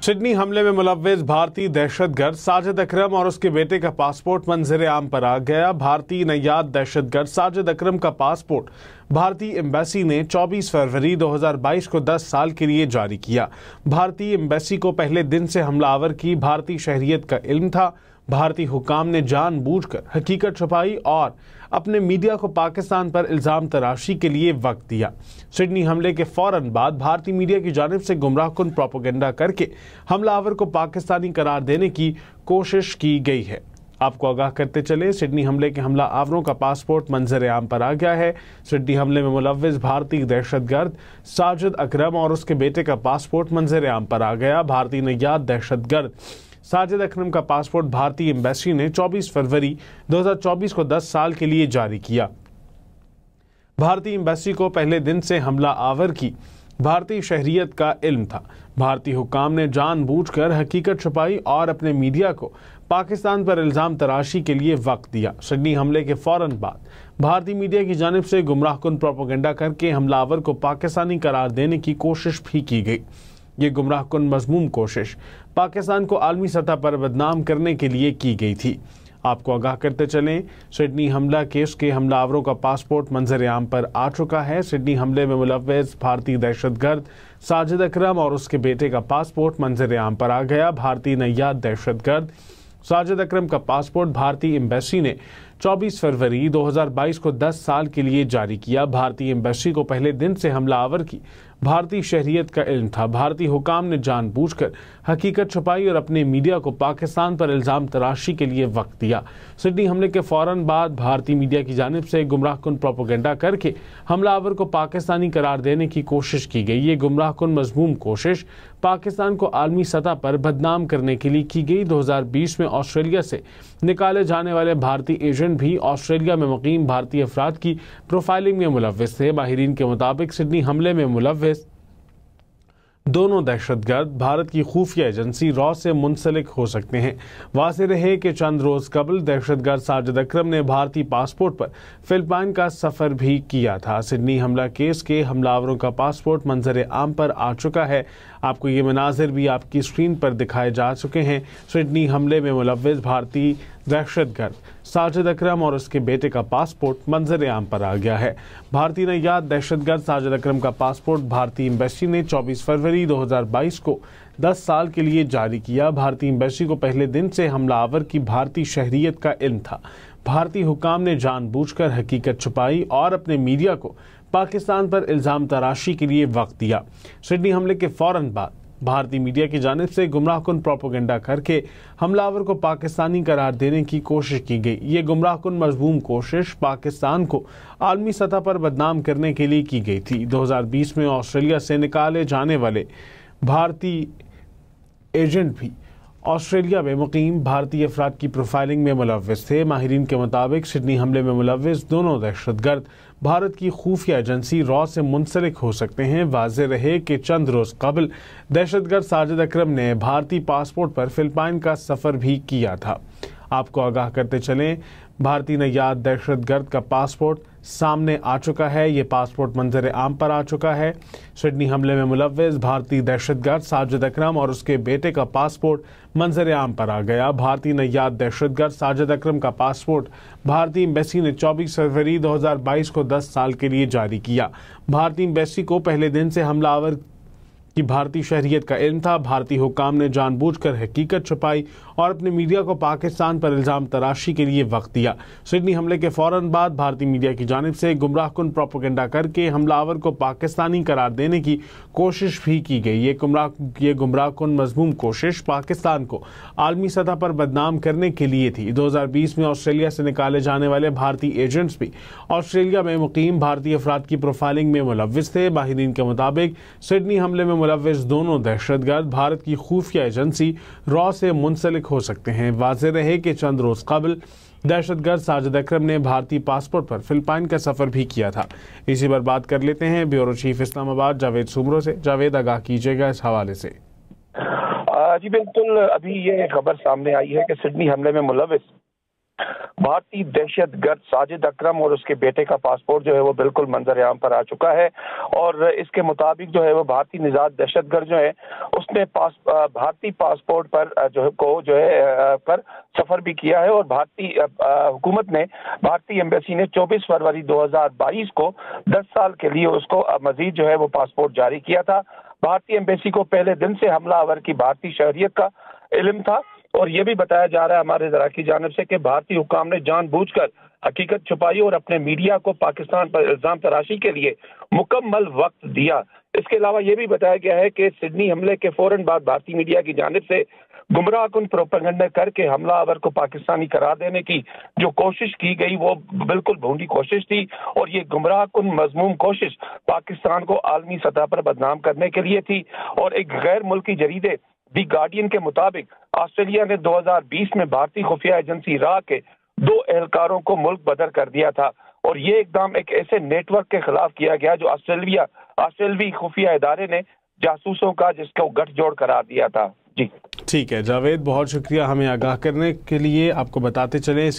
Sydney हमले में मुलव्विस भारतीय दहशतगर्द साजिद अकरम और उसके बेटे का पासपोर्ट मंजर आम पर आ गया। भारतीय नैयाद दहशतगर्द साजिद अकरम का पासपोर्ट भारतीय एम्बेसी ने 24 फरवरी 2022 को 10 साल के लिए जारी किया। भारतीय एम्बेसी को पहले दिन से हमलावर की भारतीय शहरियत का इल्म था। भारतीय हुकाम ने जानबूझकर हकीकत छुपाई और अपने मीडिया को पाकिस्तान पर इल्जाम तराशी के लिए वक्त दिया। सिडनी हमले के फौरन बाद भारतीय मीडिया की जानिब से गुमराहकुन प्रोपेगेंडा करके हमलावर को पाकिस्तानी करार देने की कोशिश की गई है। आपको आगाह करते चले, सिडनी हमले के हमला आवरों का पासपोर्ट मंजर आम पर आ गया है। सिडनी हमले में मुलव्विस भारतीय दहशतगर्द साजिद अकरम और उसके बेटे का पासपोर्ट मंजर आम पर आ गया। भारतीय नैयाद दहशतगर्द साजिद अकरम का पासपोर्ट भारतीय एम्बेसी ने 24 फरवरी 2024 को 10 साल के लिए जारी किया। भारतीय एम्बेसी को पहले दिन से हमला आवर की भारतीय शहरियत का इल्म था। भारतीय हुकाम ने जानबूझकर हकीकत छुपाई और अपने मीडिया को पाकिस्तान पर इल्जाम तराशी के लिए वक्त दिया। सिडनी हमले के फौरन बाद भारतीय मीडिया की जानिब से गुमराहकुन प्रोपेगेंडा करके हमलावर को पाकिस्तानी करार देने की कोशिश भी की गई। ये गुमराहकुन मज़मूम कोशिश पाकिस्तान को आलमी सतह पर बदनाम करने के लिए की गई थी। आपको आगाह करते चलें, सिडनी हमला केस के हमलावरों का पासपोर्ट मंजर आम पर आ चुका है। सिडनी हमले में मुलव्विस भारतीय दहशतगर्द साजिद अकरम और उसके बेटे का पासपोर्ट मंजर आम पर आ गया। भारतीय नैयाद दहशतगर्द साजिद अकरम का पासपोर्ट भारतीय एम्बेसी ने 24 फरवरी 2022 को 10 साल के लिए जारी किया। भारतीय एम्बेसी को पहले दिन से हमलावर की भारतीय शहरियत का इल्म था। भारतीय हुकाम ने जानबूझकर हकीकत छुपाई और अपने मीडिया को पाकिस्तान पर इल्जाम तराशी के लिए वक्त दिया। सिडनी हमले के फौरन बाद भारतीय मीडिया की जानिब से गुमराहकुन प्रोपेगेंडा करके हमलावर को पाकिस्तानी करार देने की कोशिश की गई। ये गुमराहकुन मज़मूम कोशिश पाकिस्तान को आलमी सतह पर बदनाम करने के लिए की गई। 2020 में ऑस्ट्रेलिया से निकाले जाने वाले भारतीय एजेंट भी ऑस्ट्रेलिया में मुकीम भारतीय अफराद की प्रोफाइलिंग में मुलव्विस थे। माहिरीन के मुताबिक सिडनी हमले में मुलव्विस दोनों दहशतगर्द भारत की खुफिया एजेंसी रॉ से मुंसलिक हो सकते हैं। वाज़ेह रहे कि चंद रोज कबल दहशतगर्द साजिद अकरम ने भारतीय पासपोर्ट पर फिलिपाइन का सफर भी किया था। सिडनी हमला केस के हमलावरों का पासपोर्ट मंजर आम पर आ चुका है। आपको ये मनाजिर भी आपकी स्क्रीन पर दिखाए जा चुके हैं। सिडनी हमले में मुलव्विस भारतीय दहशतगर्द साजिद अकरम और उसके बेटे का पासपोर्ट मंजर आम पर आ गया है। भारतीय नैयाद दहशतगर्द साजिद अकरम का पासपोर्ट भारतीय एम्बेसी ने 24 फरवरी 2022 को 10 साल के लिए जारी किया। भारतीय एम्बेसी को पहले दिन से हमलावर की भारतीय शहरियत का इल्म था। भारतीय हुकाम ने जानबूझकर हकीकत छुपाई और अपने मीडिया को पाकिस्तान पर इल्जाम तराशी के लिए वक्त दिया। सिडनी हमले के फौरन बाद भारतीय मीडिया की जानिब से गुमराहकुन प्रोपेगेंडा करके हमलावर को पाकिस्तानी करार देने की कोशिश की गई। ये गुमराहकुन मज़मूम कोशिश पाकिस्तान को आलमी सतह पर बदनाम करने के लिए की गई थी। 2020 में ऑस्ट्रेलिया से निकाले जाने वाले भारतीय एजेंट भी ऑस्ट्रेलिया में मुकीम भारतीय अफराद की प्रोफाइलिंग में मुलव्विस थे। माहिरीन के मुताबिक सिडनी हमले में मुलव्विस दोनों दहशतगर्द भारत की खुफिया एजेंसी रॉ से मुंसलिक हो सकते हैं। वाज़ेह रहे कि चंद रोज कबल दहशतगर्द साजिद अकरम ने भारतीय पासपोर्ट पर फिलिपाइन का सफर भी किया था। आपको आगाह करते चलें, भारतीय नैयाद दहशतगर्द का पासपोर्ट सामने आ चुका है। ये पासपोर्ट मंजर आम पर आ चुका है। सिडनी हमले में मुलव्विस भारतीय दहशतगर्द साजिद अकरम और उसके बेटे का पासपोर्ट मंजर आम पर आ गया। भारतीय नैयाद दहशतगर्द साजिद अकरम का पासपोर्ट भारतीय एम्बेसी ने 24 फरवरी 2022 को 10 साल के लिए जारी किया। भारतीय एम्बेसी को पहले दिन से हमलावर की भारतीय शहरियत का इल्म था। भारतीय हुकाम ने जानबूझकर हकीकत छुपाई और अपने मीडिया को पाकिस्तान पर इल्जाम तराशी के लिए वक्त दिया। सिडनी हमले के फौरन बाद भारतीय मीडिया की जानिब से गुमराहकुन प्रोपेगेंडा करके हमलावर को पाकिस्तानी करार देने की कोशिश भी की गई। ये गुमराहकुन मज़मूम कोशिश पाकिस्तान को आलमी सतह पर बदनाम करने के लिए थी। 2020 में ऑस्ट्रेलिया से निकाले जाने वाले भारतीय एजेंट्स भी ऑस्ट्रेलिया में मुकीम भारतीय अफराद की प्रोफाइलिंग में मुलव्विस थे। माहिरीन के मुताबिक सिडनी हमले में मुलव्विस दोनों दहशतगर्द भारत की खुफिया एजेंसी रॉ से मुंसलिक हो सकते हैं। वाज़ेह रहे कि चंद रोज कबल दहशतगर्द साजिद अकरम ने भारतीय पासपोर्ट पर फिलिपाइन का सफर भी किया था। इसी पर बात कर लेते हैं ब्यूरो चीफ इस्लामाबाद जावेद सुमरो से। जावेद, आगाह कीजिएगा इस हवाले से। जी बिल्कुल, अभी ये खबर सामने आई है कि सिडनी हमले में मुलव्विस بھارتی دہشت گرد ساجد اکرم اور اس کے بیٹے کا پاسپورٹ جو ہے وہ بالکل منظر عام پر آ چکا ہے، اور اس کے مطابق جو ہے وہ بھارتی نژاد دہشت گرد جو ہے اس نے بھارتی پاسپورٹ پر پر سفر بھی کیا ہے، اور بھارتی حکومت نے، بھارتی ایمبیسی نے 24 فروری 2022 کو 10 سال کے لیے اس کو مزید جو ہے وہ پاسپورٹ جاری کیا تھا۔ بھارتی ایمبیسی کو پہلے دن سے حملہ آور کی بھارتی شہریت کا علم تھا، اور یہ بھی بتایا جا رہا ہے ہمارے ذرائع کی جانب سے کہ بھارتی حکام نے جان بوجھ کر حقیقت چھپائی اور اپنے میڈیا کو پاکستان پر الزام تراشی کے لیے مکمل وقت دیا۔ اس کے علاوہ یہ بھی بتایا گیا ہے کہ سڈنی حملے کے فوراً بعد بھارتی میڈیا کی جانب سے گمراہ کن پروپیگنڈا کر کے حملہ آور کو پاکستانی قرار دینے کی جو کوشش کی گئی وہ بالکل بھونڈی کوشش تھی، اور یہ گمراہ کن مذموم کوشش پاکستان کو عالمی سطح پر بدنام کرنے کے لیے تھی۔ اور ایک غیر ملکی جریدے دی گارڈین کے مطابق آسٹریلیا نے 2020 میں بھارتی خفیہ ایجنسی را کے 2 اہلکاروں کو ملک بدر کر دیا تھا، اور یہ اقدام ایک ایسے نیٹ ورک کے خلاف کیا گیا جو آسٹریلوی خفیہ ادارے نے جاسوسوں کا جس کو گٹھ جوڑ قرار دیا تھا۔ جی ٹھیک ہے جاوید، بہت شکریہ ہمیں آگاہ کرنے کے لیے۔ آپ کو بتاتے چلیں